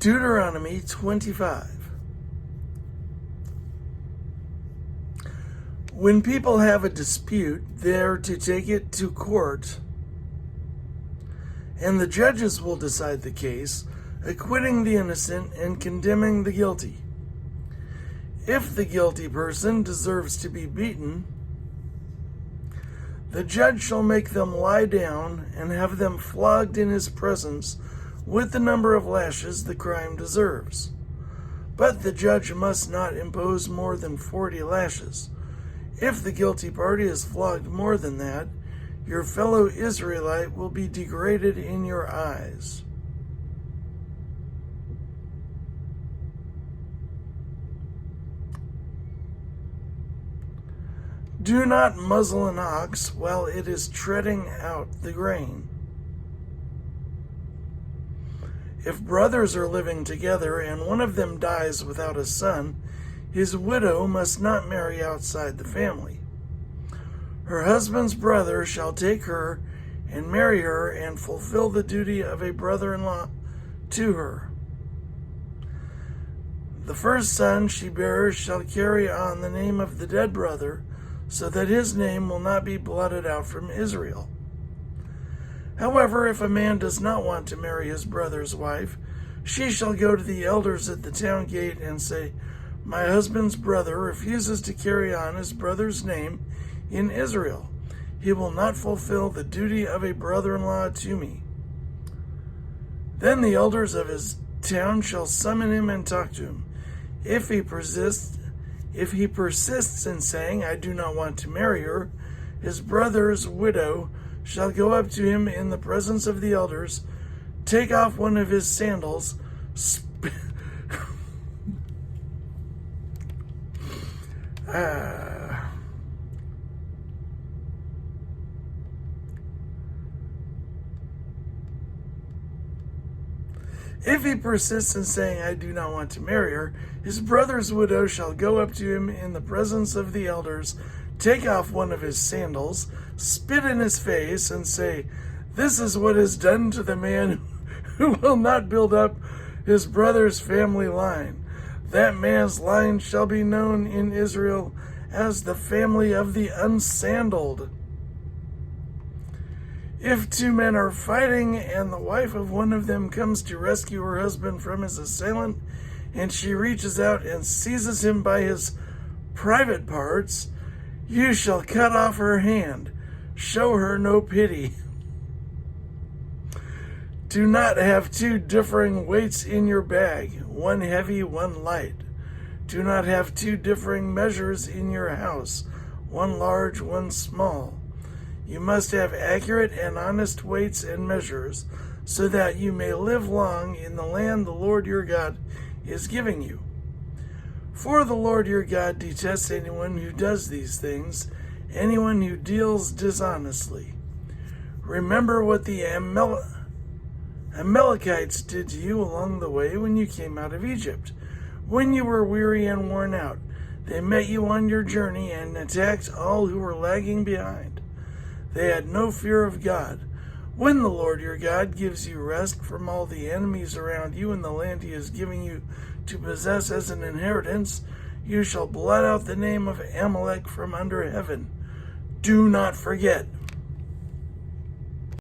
Deuteronomy 25. When people have a dispute, they're to take it to court, and the judges will decide the case, acquitting the innocent and condemning the guilty. If the guilty person deserves to be beaten, the judge shall make them lie down and have them flogged in his presence with the number of lashes the crime deserves. But the judge must not impose more than 40 lashes. If the guilty party is flogged more than that, your fellow Israelite will be degraded in your eyes. Do not muzzle an ox while it is treading out the grain. If brothers are living together and one of them dies without a son, his widow must not marry outside the family. Her husband's brother shall take her and marry her and fulfill the duty of a brother-in-law to her. The first son she bears shall carry on the name of the dead brother, so that his name will not be blotted out from Israel. However, if a man does not want to marry his brother's wife, she shall go to the elders at the town gate and say, "My husband's brother refuses to carry on his brother's name in Israel. He will not fulfill the duty of a brother-in-law to me." Then the elders of his town shall summon him and talk to him. If he persists in saying, "I do not want to marry her," his brother's widow shall go up to him in the presence of the elders, take off one of his sandals, If he persists in saying, "I do not want to marry her," his brother's widow shall go up to him in the presence of the elders, take off one of his sandals, spit in his face, and say, "This is what is done to the man who will not build up his brother's family line. That man's line shall be known in Israel as the family of the unsandaled." If two men are fighting and the wife of one of them comes to rescue her husband from his assailant, and she reaches out and seizes him by his private parts, you shall cut off her hand. Show her no pity. Do not have two differing weights in your bag, one heavy, one light. Do not have two differing measures in your house, one large, one small. You must have accurate and honest weights and measures, so that you may live long in the land the Lord your God is giving you. For the Lord your God detests anyone who does these things, anyone who deals dishonestly. Remember what the Amalekites did to you along the way when you came out of Egypt. When you were weary and worn out, they met you on your journey and attacked all who were lagging behind. They had no fear of God. When the Lord your God gives you rest from all the enemies around you in the land he is giving you to possess as an inheritance, you shall blot out the name of Amalek from under heaven. Do not forget.